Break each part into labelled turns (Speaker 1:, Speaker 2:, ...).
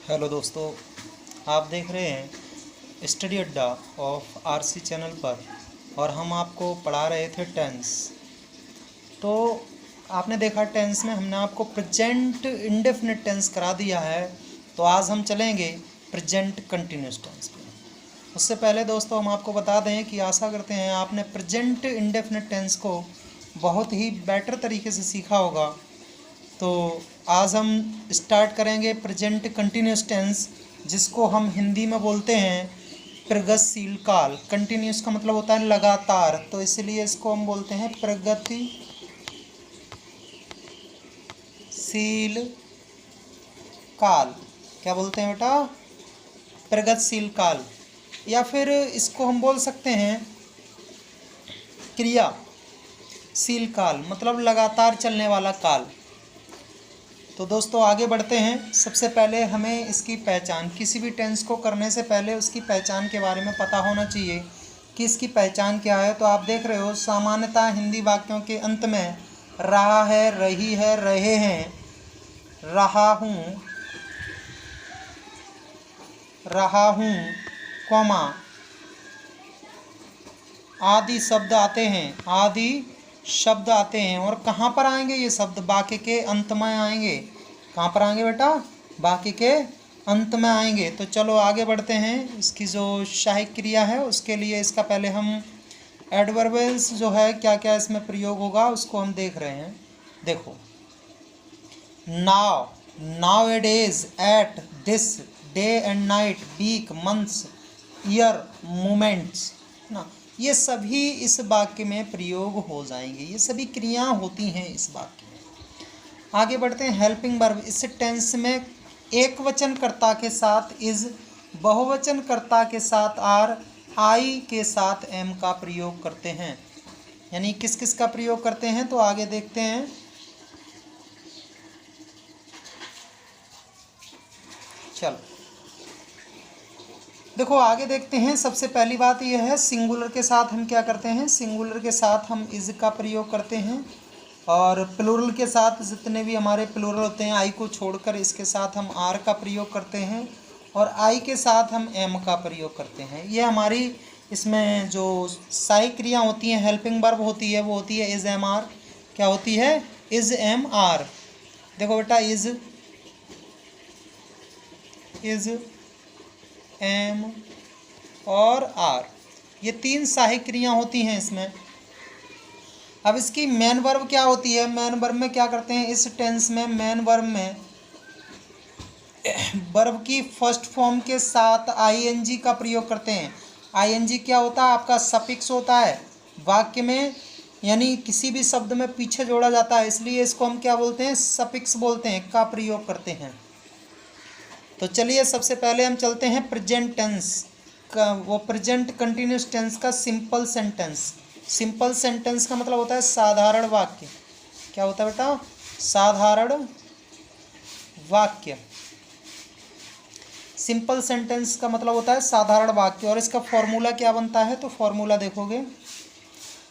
Speaker 1: Hello दोस्तों, आप देख रहे हैं स्टडी अड्डा ऑफ आरसी चैनल पर। और हम आपको पढ़ा रहे थे टेंस। तो आपने देखा टेंस में हमने आपको प्रेजेंट इंडेफिनिट टेंस करा दिया है। तो आज हम चलेंगे प्रेजेंट कंटिन्यूस टेंस पे। उससे पहले दोस्तों हम आपको बता दें कि आशा करते हैं आपने प्रेजेंट इंडेफिनिट टेंस को बहुत ही बेटर तरीके से सीखा होगा। तो आज हम स्टार्ट करेंगे प्रेजेंट कंटिन्यूस टेंस, जिसको हम हिंदी में बोलते हैं प्रगतिशील काल। कंटिन्यूस का मतलब होता है लगातार, तो इसलिए इसको हम बोलते हैं प्रगतिशील काल। क्या बोलते हैं बेटा? प्रगतिशील काल। या फिर इसको हम बोल सकते हैं क्रियाशील काल, मतलब लगातार चलने वाला काल। तो दोस्तों आगे बढ़ते हैं। सबसे पहले हमें इसकी पहचान, किसी भी टेंस को करने से पहले उसकी पहचान के बारे में पता होना चाहिए कि इसकी पहचान क्या है। तो आप देख रहे हो सामान्यतः हिंदी वाक्यों के अंत में रहा है, रही है, रहे हैं, रहा हूँ, कॉमा आदि शब्द आते हैं। और कहाँ पर आएंगे ये शब्द? वाक्य के अंत में आएंगे। कहाँ पर आएंगे बेटा? वाक्य के अंत में आएंगे। तो चलो आगे बढ़ते हैं। इसकी जो सहायक क्रिया है उसके लिए इसका पहले हम एडवर्बल्स जो है क्या क्या इसमें प्रयोग होगा उसको हम देख रहे हैं। देखो, nowadays, at, this, day and night, week, months, year, moments ना, ये सभी इस वाक्य में प्रयोग हो जाएंगे। ये सभी क्रियाएं होती हैं इस वाक्य में। आगे बढ़ते हैं। हेल्पिंग वर्ब, इस टेंस में एक वचन कर्ता के साथ इज, बहुवचन कर्ता के साथ आर, आई के साथ एम का प्रयोग करते हैं। यानी किस किस का प्रयोग करते हैं तो आगे देखते हैं। चलो देखो आगे देखते हैं। सबसे पहली बात यह है, सिंगुलर के साथ हम क्या करते हैं? सिंगुलर के साथ हम इज का प्रयोग करते हैं। और प्लूरल के साथ जितने भी हमारे प्लूरल होते हैं आई को छोड़कर, इसके साथ हम आर का प्रयोग करते हैं। और आई के साथ हम एम का प्रयोग करते हैं। ये हमारी इसमें जो सहायक क्रिया होती हैं, हेल्पिंग वर्ब होती है, वो होती है इज एम आर। क्या होती है? Is am are. देखो बेटा, इज एम और आर, ये तीन सहायक क्रियाएं होती हैं इसमें। अब इसकी मेन वर्ब क्या होती है? मेन वर्ब में क्या करते हैं इस टेंस में? मेन वर्ब में वर्ब की फर्स्ट फॉर्म के साथ आईएनजी का प्रयोग करते हैं। आईएनजी क्या होता है? आपका सफिक्स होता है वाक्य में, यानी किसी भी शब्द में पीछे जोड़ा जाता है, इसलिए इसको हम क्या बोलते हैं? सफिक्स बोलते हैं, का प्रयोग करते हैं। तो चलिए सबसे पहले हम चलते हैं प्रेजेंट टेंस का, वो प्रेजेंट कंटिन्यूस टेंस का सिंपल सेंटेंस। सिंपल सेंटेंस का मतलब होता है साधारण वाक्य। क्या होता है बेटा? साधारण वाक्य। सिंपल सेंटेंस का मतलब होता है साधारण वाक्य। और इसका फॉर्मूला क्या बनता है? तो फॉर्मूला देखोगे,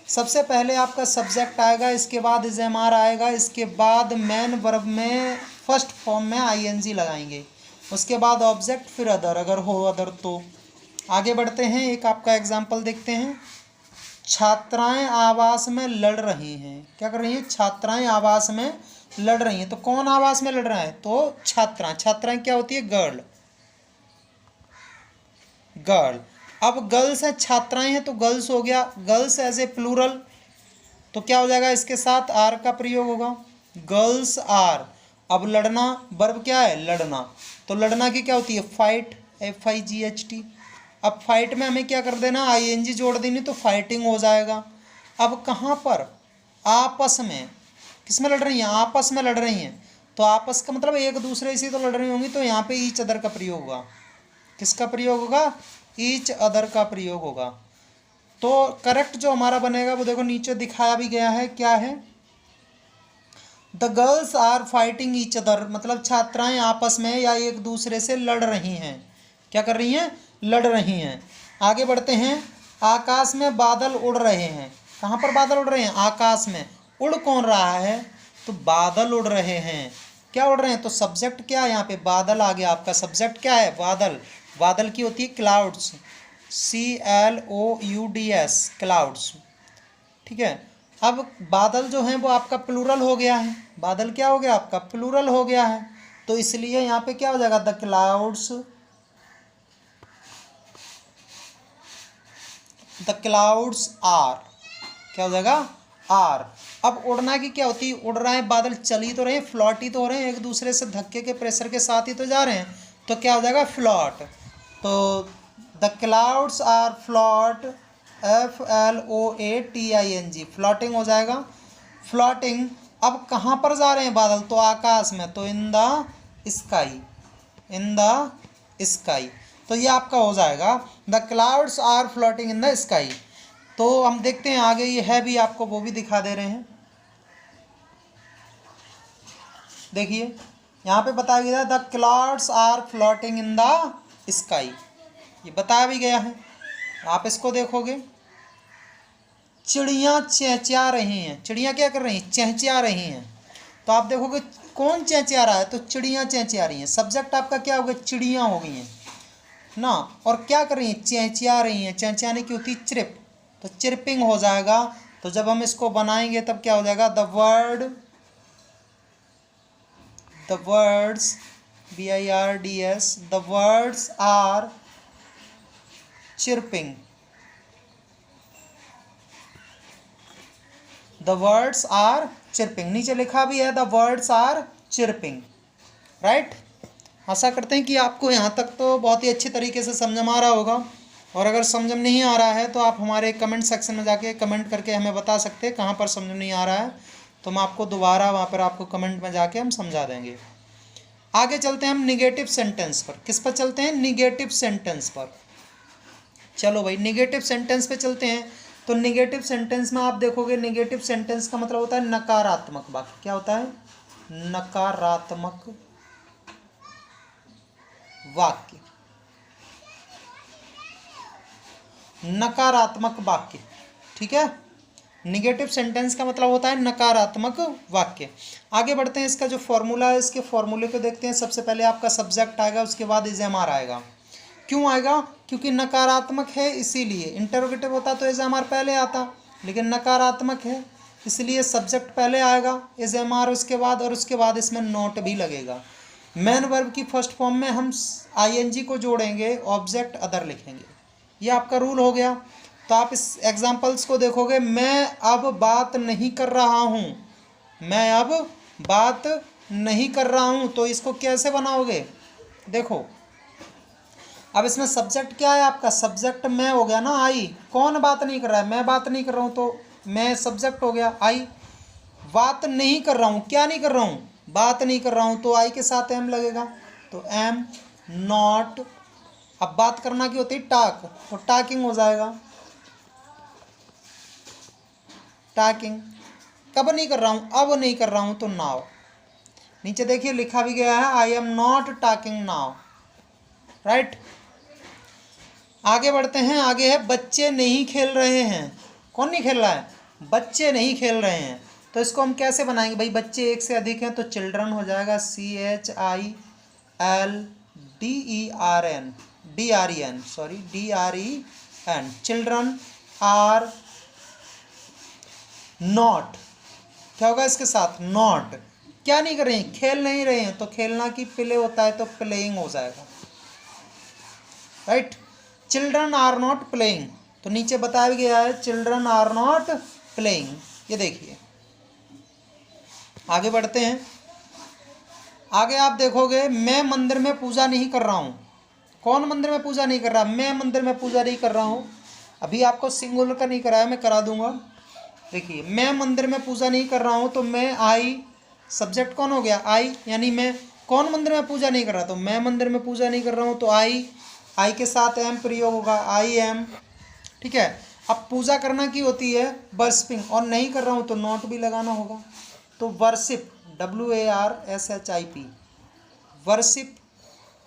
Speaker 1: सबसे पहले आपका सब्जेक्ट आएगा, इसके बाद इज एम आर आएगा, इसके बाद मेन वर्ब में फर्स्ट फॉर्म में आईएनजी लगाएंगे, उसके बाद ऑब्जेक्ट, फिर अदर, अगर हो अदर तो। आगे बढ़ते हैं। एक आपका एग्जाम्पल देखते हैं। छात्राएं आवास में लड़ रही हैं। क्या कर रही हैं? छात्राएं आवास में लड़ रही हैं। तो कौन आवास में लड़ रहा है? तो छात्राएं। छात्राएं क्या होती है? गर्ल। अब गर्ल्स हैं, छात्राएं हैं, तो गर्ल्स हो गया। गर्ल्स एज ए प्लूरल, तो क्या हो जाएगा? इसके साथ आर का प्रयोग होगा, गर्ल्स आर। अब लड़ना, वर्ब क्या है? लड़ना। तो लड़ना की क्या होती है? Fight, FIGHT। अब फाइट में हमें क्या कर देना? ING जोड़ देनी, तो फाइटिंग हो जाएगा। अब कहाँ पर? आपस में। किस में लड़ रही हैं? आपस में लड़ रही हैं। तो आपस का मतलब एक दूसरे से तो लड़ रही होंगी, तो यहाँ पे ईच अदर का प्रयोग होगा। किसका प्रयोग होगा? ईच अदर का प्रयोग होगा। तो करेक्ट जो हमारा बनेगा वो देखो नीचे दिखाया भी गया है। क्या है? The girls are fighting each other, मतलब छात्राएं आपस में या एक दूसरे से लड़ रही हैं। क्या कर रही हैं? लड़ रही हैं। आगे बढ़ते हैं। आकाश में बादल उड़ रहे हैं। कहाँ पर बादल उड़ रहे हैं? आकाश में। उड़ कौन रहा है? तो बादल उड़ रहे हैं। क्या उड़ रहे हैं, तो सब्जेक्ट क्या है यहाँ पे, बादल आ गया आपका। सब्जेक्ट क्या है, बादल। बादल की होती है क्लाउड्स, CLOUDS, क्लाउड्स। ठीक है। अब बादल जो हैं वो आपका प्लूरल हो गया है। बादल क्या हो गया आपका, प्लूरल हो गया है। तो इसलिए यहाँ पे क्या हो जाएगा, the clouds, the clouds are, क्या हो जाएगा, आर। अब उड़ना की क्या होती है, उड़ रहा है बादल, चल ही तो रहे हैं, फ्लॉट ही तो हो रहे हैं, एक दूसरे से धक्के के प्रेशर के साथ ही तो जा रहे हैं, तो क्या हो जाएगा, फ्लॉट। तो the clouds are float, FLOATING, floating हो जाएगा, फ्लॉटिंग। अब कहाँ पर जा रहे हैं बादल, तो आकाश में, तो in the sky, in the sky. तो ये आपका हो जाएगा the clouds are floating in the sky. तो हम देखते हैं आगे, ये है भी, आपको वो भी दिखा दे रहे हैं। देखिए यहाँ पे बताया गया है the clouds are floating in the sky, ये बताया भी गया है। आप इसको देखोगे, चिड़ियाँ चहचहा रही हैं, चिड़ियाँ क्या कर रही हैं, चहचहा रही हैं। तो आप देखोगे कौन चहचहा रहा है, तो चिड़ियाँ चहचहा रही हैं। सब्जेक्ट आपका क्या हो गया, चिड़ियाँ हो गई हैं ना, और क्या कर रही हैं, चहचहा रही हैं। चहचहाने की होती है चिरप, तो चिरपिंग हो जाएगा। तो जब हम इसको बनाएंगे तब क्या हो जाएगा, the birds BIRDS, the birds are chirping, the birds are chirping. नीचे लिखा भी है the birds are chirping, right. आशा करते हैं कि आपको यहाँ तक तो बहुत ही अच्छी तरीके से समझ में आ रहा होगा। और अगर समझ में नहीं आ रहा है तो आप हमारे कमेंट सेक्शन में जाके कमेंट करके हमें बता सकते हैं कहाँ पर समझ में नहीं आ रहा है, तो हम आपको दोबारा वहाँ पर आपको कमेंट में जाके हम समझा देंगे। आगे चलते हैं हम निगेटिव सेंटेंस पर। किस पर चलते हैं, निगेटिव सेंटेंस पर। चलो भाई निगेटिव सेंटेंस पे चलते हैं। तो निगेटिव सेंटेंस में आप देखोगे, निगेटिव सेंटेंस का मतलब होता है नकारात्मक वाक्य। क्या होता है, नकारात्मक वाक्य, नकारात्मक वाक्य। ठीक है, निगेटिव सेंटेंस का मतलब होता है नकारात्मक वाक्य। आगे बढ़ते हैं, इसका जो फॉर्मूला है, इसके फॉर्मूले को देखते हैं। सबसे पहले आपका सब्जेक्ट आएगा, उसके बाद इज़ेमार आएगा। क्यों आएगा, क्योंकि नकारात्मक है इसीलिए। इंटरोगेटिव होता तो इज़ेमार पहले आता, लेकिन नकारात्मक है इसलिए सब्जेक्ट पहले आएगा, इज़ेमार उसके बाद, और उसके बाद इसमें नोट भी लगेगा। मेन वर्ब की फर्स्ट फॉर्म में हम ING को जोड़ेंगे, ऑब्जेक्ट अदर लिखेंगे। ये आपका रूल हो गया। तो आप इस एग्जाम्पल्स को देखोगे, मैं अब बात नहीं कर रहा हूँ, मैं अब बात नहीं कर रहा हूँ, तो इसको कैसे बनाओगे, देखो। अब इसमें सब्जेक्ट क्या है आपका, सब्जेक्ट मैं हो गया ना, आई। कौन बात नहीं कर रहा है, मैं बात नहीं कर रहा हूँ, तो मैं सब्जेक्ट हो गया, आई। बात नहीं कर रहा हूँ, क्या नहीं कर रहा हूँ, बात नहीं कर रहा हूँ, तो आई के साथ एम लगेगा, तो एम नॉट। अब बात करना की होती है टाक, तो टाकिंग हो जाएगा, टाकिंग। कब नहीं कर रहा हूँ, अब नहीं कर रहा हूँ, तो नाउ। नीचे देखिए लिखा भी गया है, I am not talking now, right. आगे बढ़ते हैं, आगे है बच्चे नहीं खेल रहे हैं। कौन नहीं खेल रहा है, बच्चे नहीं खेल रहे हैं। तो इसको हम कैसे बनाएंगे भाई, बच्चे एक से अधिक हैं, तो चिल्ड्रन हो जाएगा, CHILDREN, चिल्ड्रन आर नॉट। क्या होगा इसके साथ, नॉट। क्या नहीं कर रहे हैं, खेल नहीं रहे हैं, तो खेलना की प्ले होता है, तो प्लेइंग हो जाएगा, right. Children are not playing, तो नीचे बताया गया है चिल्ड्रन आर नॉट प्लेइंग। ये देखिए, आगे बढ़ते हैं। आगे आप देखोगे, मैं मंदिर में पूजा नहीं कर रहा हूँ। कौन मंदिर में पूजा नहीं कर रहा, मैं मंदिर में पूजा नहीं कर रहा हूँ। अभी आपको सिंगुलर का नहीं कराया, मैं करा दूंगा। देखिए, मैं मंदिर में पूजा नहीं कर रहा हूँ, तो मैं आई, सब्जेक्ट कौन हो गया, आई, यानी मैं। कौन मंदिर में पूजा नहीं कर रहा, तो मैं मंदिर में पूजा नहीं कर रहा हूँ, तो आई के साथ एम प्रयोग होगा, आई एम। ठीक है। अब पूजा करना की होती है वर्शिपिंग, और नहीं कर रहा हूँ तो नॉट भी लगाना होगा, तो वर्शिप, WARSHIP, वर्शिप,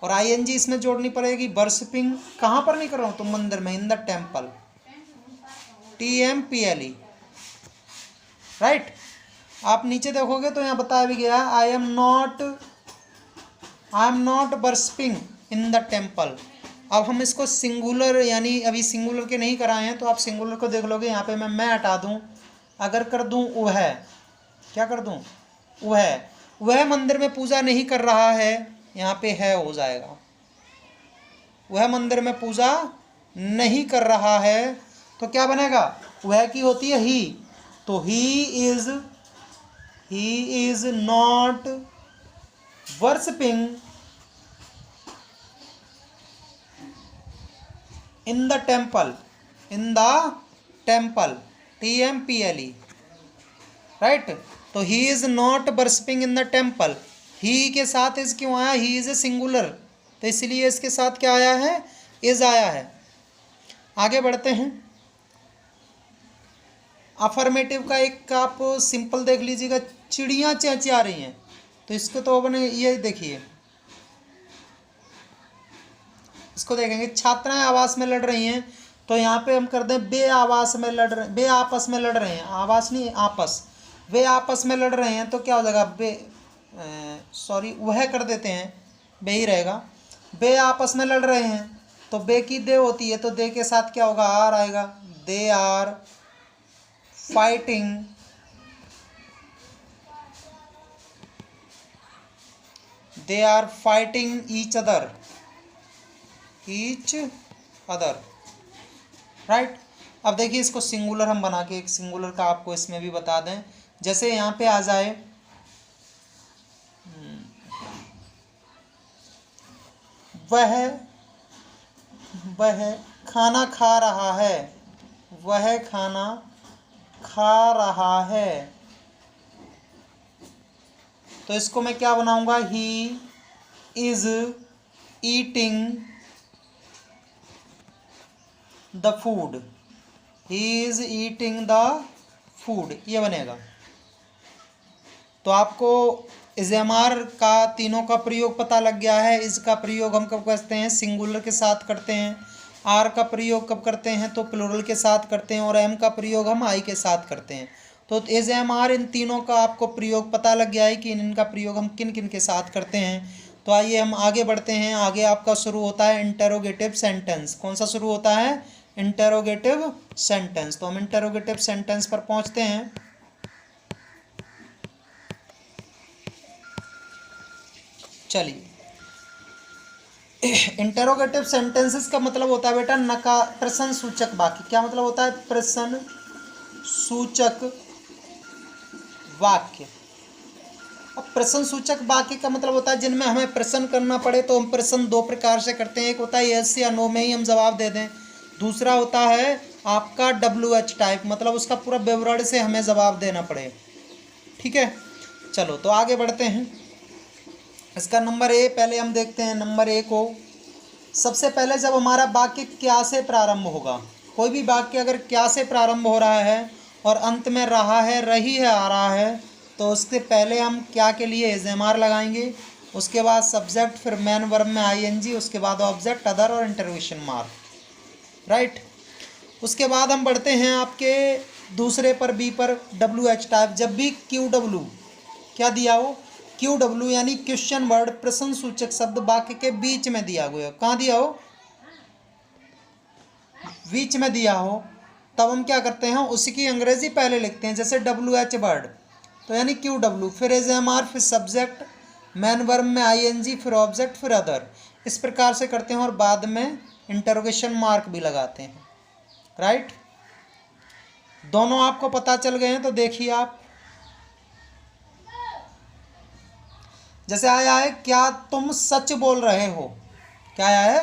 Speaker 1: और ING इसमें जोड़नी पड़ेगी। वर्शिपिंग कहाँ पर नहीं कर रहा हूँ, तो मंदिर में, इन द टेम्पल, TMPLE, राइट। आप नीचे देखोगे तो यहाँ बताया भी गया है, I am not worshipping in the temple. अब हम इसको सिंगुलर, यानी अभी सिंगुलर के नहीं कराए हैं, तो आप सिंगुलर को देख लोगे। यहाँ पे मैं हटा दूँ, अगर कर दूँ वह, क्या कर दूँ, वह मंदिर में पूजा नहीं कर रहा है, यहाँ पे है हो जाएगा। वह मंदिर में पूजा नहीं कर रहा है, तो क्या बनेगा, वह की होती है ही, तो he is not worshipping in the temple, TMPLE, right. तो he is not worshipping in the temple, he के साथ इज क्यों आया, ही इज ए सिंगुलर, तो इसलिए इसके साथ क्या आया है, इज आया है। आगे बढ़ते हैं। अफर्मेटिव का एक आप सिंपल देख लीजिएगा, चिड़ियाँ चहचहा रही हैं, तो इसको तो अपने ये देखिए, इसको देखेंगे, छात्राएं आवास में लड़ रही हैं, तो यहाँ पे हम कर दें बे आपस में लड़ रहे हैं, आवास नहीं आपस, वे आपस में लड़ रहे हैं, तो क्या हो जाएगा, वह कर देते हैं, बे ही रहेगा। बे आपस में लड़ रहे हैं, तो बे की दे होती है, तो दे के साथ क्या होगा, आर आएगा। They are fighting each other, right. अब देखिए इसको सिंगुलर हम बना के, एक सिंगुलर का आपको इसमें भी बता दें। जैसे यहाँ पे आ जाए, वह खाना खा रहा है, वह खाना खा रहा है, तो इसको मैं क्या बनाऊंगा, he is eating the food, he is eating the food, ये बनेगा। तो आपको इज़ेमार का तीनों का प्रयोग पता लग गया है। इसका प्रयोग हम कब करते हैं, सिंगुलर के साथ करते हैं। आर का प्रयोग कब करते हैं, तो प्लूरल के साथ करते हैं। और एम का प्रयोग हम आई के साथ करते हैं। तो इज़ेमार, इन तीनों का आपको प्रयोग पता लग गया है कि इनका प्रयोग हम किन किन के साथ करते हैं। तो आइए हम आगे बढ़ते हैं। आगे आपका शुरू होता है इंटरोगेटिव सेंटेंस। कौन सा शुरू होता है, इंटरोगेटिव सेंटेंस। तो हम इंटरोगेटिव सेंटेंस पर पहुंचते हैं। चलिए, इंटरोगेटिव सेंटेंसेस का मतलब होता है बेटा प्रश्न सूचक वाक्य। क्या मतलब होता है, प्रश्न सूचक वाक्य। अब प्रश्न सूचक वाक्य का मतलब होता है जिनमें हमें प्रश्न करना पड़े, तो हम प्रश्न दो प्रकार से करते हैं। एक होता है यस या नो में ही हम जवाब दे दें। दूसरा होता है आपका WH टाइप, मतलब उसका पूरा विवरण से हमें जवाब देना पड़े। ठीक है, चलो तो आगे बढ़ते हैं। इसका नंबर ए पहले हम देखते हैं। नंबर ए को सबसे पहले जब हमारा वाक्य क्या से प्रारंभ होगा, कोई भी वाक्य अगर क्या से प्रारंभ हो रहा है और अंत में रहा है, रही है, आ रहा है, तो उससे पहले हम क्या के लिए इज़ेमार लगाएंगे। उसके बाद सब्जेक्ट, फिर मेन वर्ब में ING, उसके बाद ऑब्जेक्ट, अदर और इंटरवेशन मार्क, राइट। उसके बाद हम बढ़ते हैं आपके दूसरे पर, बी पर, WH टाइप। जब भी QW क्या दिया हो, QW यानी क्वेश्चन वर्ड, प्रश्न सूचक शब्द वाक्य के बीच में दिया गया हो। कहाँ दिया हो, बीच में दिया हो, तब हम क्या करते हैं, उसी की अंग्रेजी पहले लिखते हैं। जैसे WH वर्ड, तो यानी QW, फिर इज़ेमार, फिर सब्जेक्ट, मेन वर्ब में ING, फिर ऑब्जेक्ट, फिर अदर। इस प्रकार से करते हैं और बाद में इंटरोगेशन मार्क भी लगाते हैं, राइट। दोनों आपको पता चल गए हैं, तो देखिए आप, जैसे आया है क्या तुम सच बोल रहे हो। क्या आया है,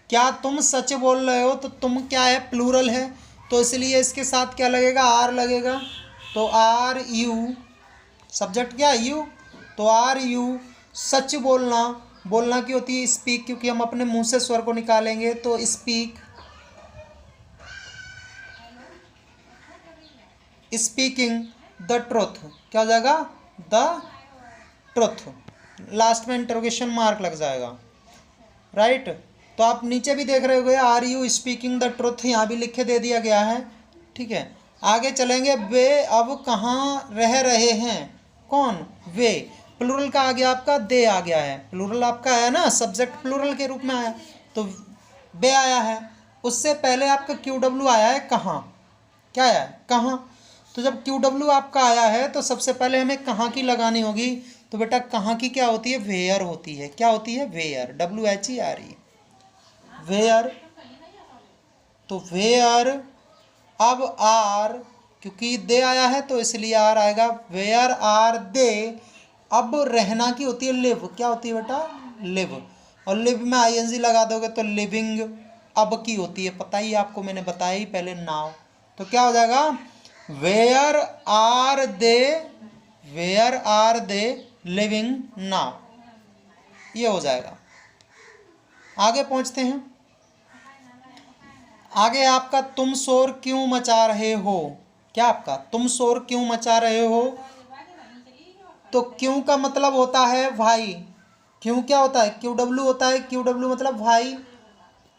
Speaker 1: क्या तुम सच बोल रहे हो, तो तुम क्या है, प्लूरल है, तो इसलिए इसके साथ क्या लगेगा, आर लगेगा। तो आर यू, सब्जेक्ट क्या, यू, तो आर यू सच बोलना, बोलना की होती है स्पीक, क्योंकि हम अपने मुंह से स्वर को निकालेंगे, तो स्पीक, स्पीकिंग द ट्रुथ, क्या हो जाएगा, द ट्रुथ। लास्ट में इंटरोगेशन मार्क लग जाएगा, राइट। तो आप नीचे भी देख रहे हो, are you speaking the truth, यहाँ भी लिखे दे दिया गया है। ठीक है, आगे चलेंगे। वे अब कहाँ रह रहे हैं, कौन, वे। प्लूरल का आ गया आपका दे आ गया है, प्लूरल आपका आया ना, सब्जेक्ट प्लूरल के रूप में आया तो वे आया है। उससे पहले आपका क्यू डब्ल्यू आया है कहाँ, क्या आया है कहाँ। तो जब क्यू डब्ल्यू आपका आया है तो सबसे पहले हमें कहाँ की लगानी होगी। तो बेटा कहाँ की क्या होती है, वेयर होती है। क्या होती है, वेयर, WHERE, वेयर। तो वेयर, अब आर, क्योंकि दे आया है तो इसलिए आर आएगा, वेयर आर दे। अब रहना की होती है लिव, क्या होती है बेटा, लिव। और लिव में ING लगा दोगे तो लिविंग। अब की होती है, पता ही आपको, मैंने बताया ही पहले, नाउ। तो क्या हो जाएगा, where are they, where are they living now, ये हो जाएगा। आगे पहुंचते हैं। आगे आपका तुम शोर क्यों मचा रहे हो, क्या आपका तुम शोर क्यों मचा रहे हो। तो क्यों का मतलब होता है भाई, क्यों क्या होता है, क्यू डब्ल्यू होता है, क्यू डब्ल्यू मतलब भाई।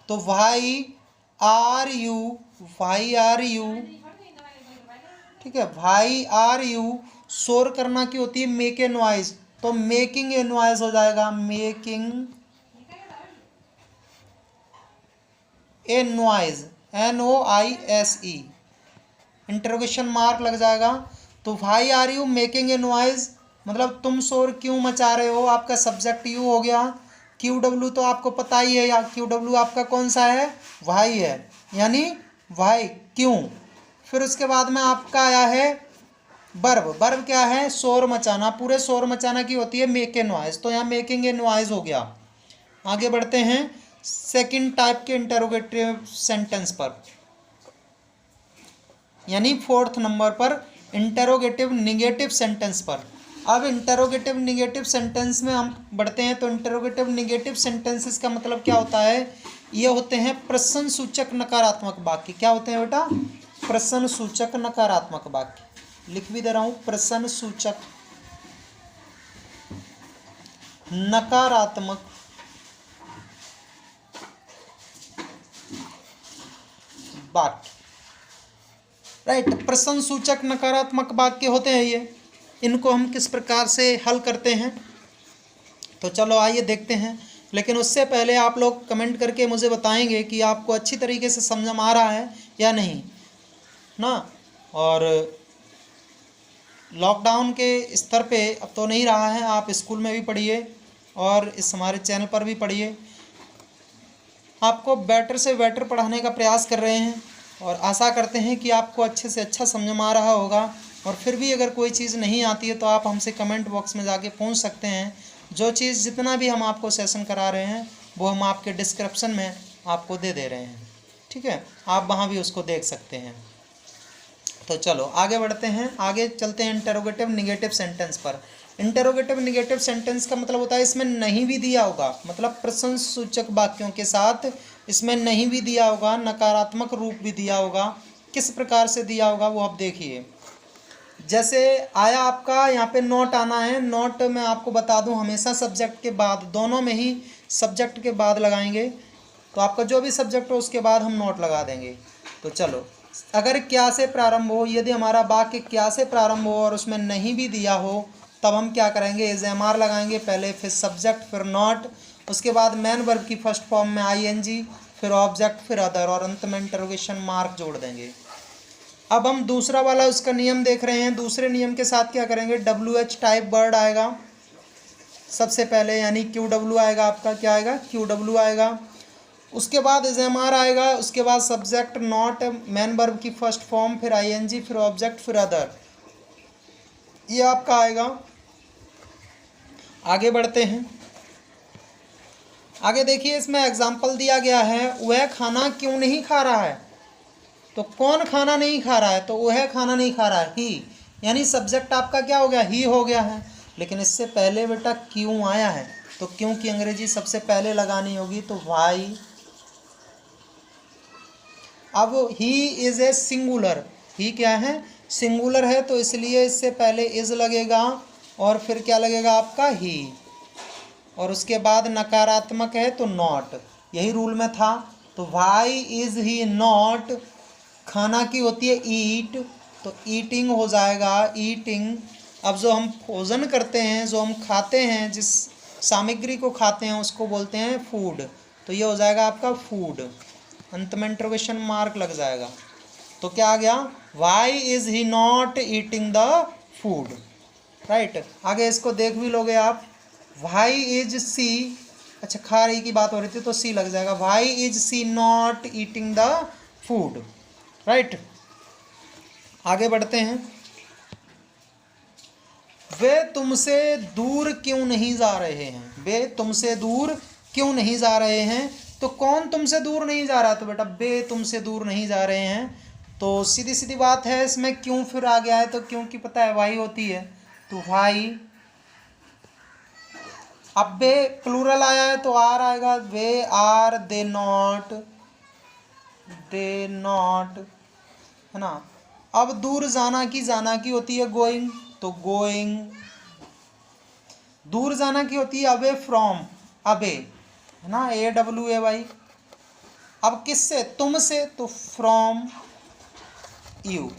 Speaker 1: तो भाई आर यू, भाई आर यू, ठीक है, भाई आर यू। शोर करना की होती है मेक ए नॉइज, तो मेकिंग ए नॉइज हो जाएगा, making a noise, NOISE, interrogation mark लग जाएगा। तो भाई are you making a noise मतलब तुम शोर क्यों मचा रहे हो, आपका सब्जेक्ट यू हो गया। क्यू डब्ल्यू तो आपको पता ही है, या क्यू डब्ल्यू आपका कौन सा है, भाई है, यानी भाई क्यों। फिर उसके बाद में आपका आया है वर्ब, वर्ब क्या है, शोर मचाना। पूरे शोर मचाना की होती है मेक ए नॉइज, तो यहाँ मेकिंग ए नॉइज हो गया। आगे बढ़ते हैं सेकंड टाइप के इंटरोगेटिव सेंटेंस पर, यानी फोर्थ नंबर पर इंटरोगेटिव निगेटिव सेंटेंस पर। अब इंटरोगेटिव निगेटिव सेंटेंस में हम बढ़ते हैं। तो इंटरोगेटिव निगेटिव सेंटेंसेस का मतलब क्या होता है, ये होते हैं प्रश्न सूचक नकारात्मक वाक्य। क्या होते हैं बेटा, प्रश्न सूचक नकारात्मक वाक्य। लिख भी दे रहा हूं, प्रश्न सूचक नकारात्मक वाक्य, राइट। प्रश्न सूचक नकारात्मक वाक्य होते हैं ये। इनको हम किस प्रकार से हल करते हैं, तो चलो आइए देखते हैं। लेकिन उससे पहले आप लोग कमेंट करके मुझे बताएंगे कि आपको अच्छी तरीके से समझ में आ रहा है या नहीं ना। और लॉकडाउन के स्तर पे अब तो नहीं रहा है, आप स्कूल में भी पढ़िए और इस हमारे चैनल पर भी पढ़िए। आपको बेटर से बेटर पढ़ाने का प्रयास कर रहे हैं और आशा करते हैं कि आपको अच्छे से अच्छा समझ में आ रहा होगा। और फिर भी अगर कोई चीज़ नहीं आती है तो आप हमसे कमेंट बॉक्स में जाके पूछ सकते हैं। जो चीज़ जितना भी हम आपको सेशन करा रहे हैं वो हम आपके डिस्क्रिप्शन में आपको दे रहे हैं, ठीक है, आप वहाँ भी उसको देख सकते हैं। तो चलो आगे बढ़ते हैं, आगे चलते हैं इंटरोगेटिव निगेटिव सेंटेंस पर। इंटरोगेटिव निगेटिव सेंटेंस का मतलब होता है इसमें नहीं भी दिया होगा, मतलब प्रश्न सूचक वाक्यों के साथ इसमें नहीं भी दिया होगा, नकारात्मक रूप भी दिया होगा। किस प्रकार से दिया होगा वो आप देखिए। जैसे आया आपका यहाँ पे नोट आना है, नोट मैं आपको बता दूं हमेशा सब्जेक्ट के बाद, दोनों में ही सब्जेक्ट के बाद लगाएंगे। तो आपका जो भी सब्जेक्ट हो उसके बाद हम नोट लगा देंगे। तो चलो, अगर क्या से प्रारंभ हो, यदि हमारा वाक्य क्या से प्रारंभ हो और उसमें नहीं भी दिया हो तब हम क्या करेंगे, AR लगाएंगे पहले, फिर सब्जेक्ट, फिर नॉट, उसके बाद मैन वर्ब की फर्स्ट फॉर्म में ING, फिर ऑब्जेक्ट, फिर अदर, और अंत में इंटरोगेशन मार्क जोड़ देंगे। अब हम दूसरा वाला उसका नियम देख रहे हैं। दूसरे नियम के साथ क्या करेंगे, WH टाइप वर्ड आएगा सबसे पहले, यानी QW आएगा आपका, क्या आएगा, QW आएगा। उसके बाद AR आएगा, उसके बाद सब्जेक्ट, नॉट, मैन वर्ब की फर्स्ट फॉर्म, फिर ING, फिर ऑब्जेक्ट, फिर अदर, ये आपका आएगा। आगे बढ़ते हैं। आगे देखिए, इसमें एग्जाम्पल दिया गया है, वह खाना क्यों नहीं खा रहा है। तो कौन खाना नहीं खा रहा है, तो वह खाना नहीं खा रहा है, ही, यानी सब्जेक्ट आपका क्या हो गया, ही हो गया है। लेकिन इससे पहले बेटा क्यों आया है, तो क्यों की अंग्रेजी सबसे पहले लगानी होगी, तो वाई। अब ही इज़ ए सिंगुलर, ही क्या है, सिंगुलर है, तो इसलिए इससे पहले इज़ लगेगा और फिर क्या लगेगा आपका, ही, और उसके बाद नकारात्मक है तो नॉट, यही रूल में था। तो वाई इज़ ही नॉट, खाना की होती है ईट, तो ईटिंग हो जाएगा, ईटिंग, अब जो हम भोजन करते हैं, जो हम खाते हैं, जिस सामग्री को खाते हैं उसको बोलते हैं फूड। तो ये हो जाएगा आपका फूड, अंत में इंटरोगेशन मार्क लग जाएगा। तो क्या आ गया, why is he not eating the food, right. आगे इसको देख भी लोगे आप, वाई इज सी, अच्छा खा रही की बात हो रही थी तो सी लग जाएगा, why is she not eating the food, right. आगे बढ़ते हैं, वे तुमसे दूर क्यों नहीं जा रहे हैं, वे तुमसे दूर क्यों नहीं जा रहे हैं। तो कौन तुमसे दूर नहीं जा रहा, तो बेटा वे तुमसे दूर नहीं जा रहे हैं। तो सीधी सीधी बात है, इसमें क्यों फिर आ गया है, तो क्योंकि पता है वाई होती है, तो वाई। अब वे प्लूरल आया है तो आर आएगा, वे आर, दे नॉट, है ना। अब दूर जाना की होती है गोइंग, तो गोइंग। दूर जाना की होती है अवे फ्रॉम, अवे, है ना, AWAY। अब किससे, तुमसे, तो फ्रॉम यू।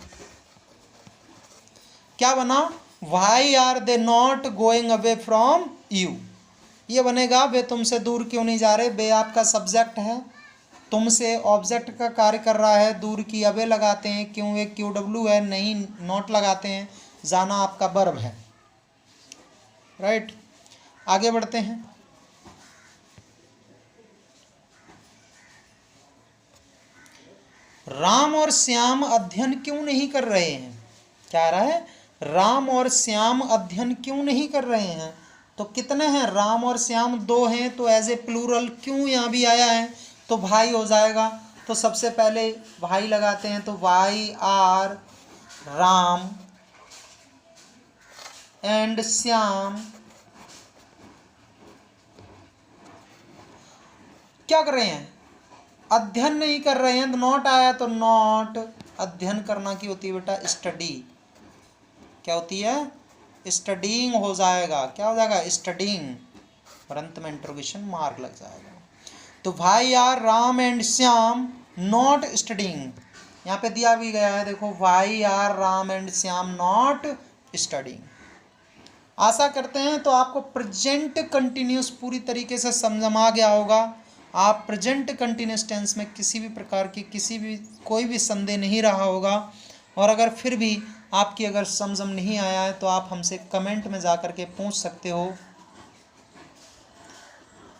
Speaker 1: क्या बना, why are they not going away from you, ये बनेगा वे तुमसे दूर क्यों नहीं जा रहे। वे आपका सब्जेक्ट है, तुमसे ऑब्जेक्ट का कार्य कर रहा है, दूर की अवे लगाते हैं, क्यों एक QW है, नहीं नॉट लगाते हैं, जाना आपका वर्ब है, राइट। आगे बढ़ते हैं, राम और श्याम अध्ययन क्यों नहीं कर रहे हैं। क्या आ रहा है, राम और श्याम अध्ययन क्यों नहीं कर रहे हैं। तो कितने हैं, राम और श्याम, दो हैं, तो एज ए प्लूरल क्यों यहाँ भी आया है, तो भाई हो जाएगा। तो सबसे पहले भाई लगाते हैं, तो why are Ram and Shyam क्या कर रहे हैं, अध्ययन नहीं कर रहे हैं। तो नॉट आया, तो नॉट, अध्ययन करना की होती है बेटा स्टडी, क्या होती है, स्टडीइंग हो जाएगा, क्या हो जाएगा, स्टडीइंग, और अंत में इंटरोगेशन मार्क लग जाएगा। तो भाई are Ram and Shyam not studying, यहाँ पे दिया भी गया है, देखो why are Ram and Shyam not studying. आशा करते हैं तो आपको प्रेजेंट कंटिन्यूस पूरी तरीके से समझ आ गया होगा। आप प्रेजेंट कंटिन्यूस टेंस में किसी भी प्रकार की कोई भी संदेह नहीं रहा होगा। और अगर फिर भी आपकी अगर समझ नहीं आया है तो आप हमसे कमेंट में जा कर के पूछ सकते हो,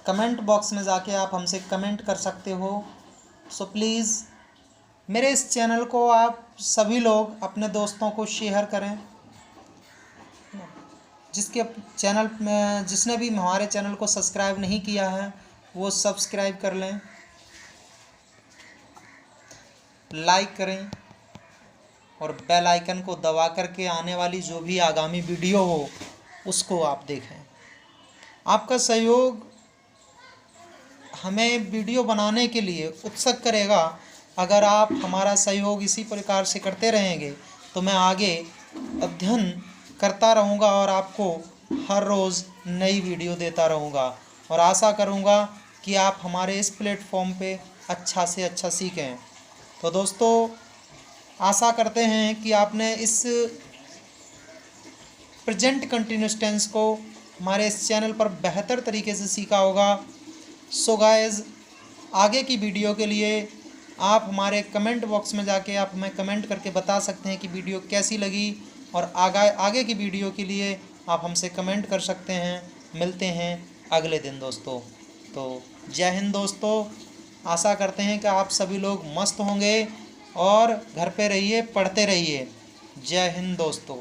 Speaker 1: कमेंट बॉक्स में जाके आप हमसे कमेंट कर सकते हो। सो प्लीज़ मेरे इस चैनल को आप सभी लोग अपने दोस्तों को शेयर करें, जिसके चैनल में जिसने भी हमारे चैनल को सब्सक्राइब नहीं किया है वो सब्सक्राइब कर लें, लाइक करें और बेल आइकन को दबा करके आने वाली जो भी आगामी वीडियो हो उसको आप देखें। आपका सहयोग हमें वीडियो बनाने के लिए उत्सुक करेगा। अगर आप हमारा सहयोग इसी प्रकार से करते रहेंगे तो मैं आगे अध्ययन करता रहूँगा और आपको हर रोज़ नई वीडियो देता रहूँगा, और आशा करूँगा कि आप हमारे इस प्लेटफॉर्म पे अच्छा से अच्छा सीखें। तो दोस्तों आशा करते हैं कि आपने इस प्रेजेंट कंटिन्यूस टेंस को हमारे इस चैनल पर बेहतर तरीके से सीखा होगा। सो गाइस, आगे की वीडियो के लिए आप हमारे कमेंट बॉक्स में जाके आप हमें कमेंट करके बता सकते हैं कि वीडियो कैसी लगी, और आगे की वीडियो के लिए आप हमसे कमेंट कर सकते हैं। मिलते हैं अगले दिन दोस्तों। तो जय हिंद दोस्तों, आशा करते हैं कि आप सभी लोग मस्त होंगे और घर पे रहिए, पढ़ते रहिए। जय हिंद दोस्तों।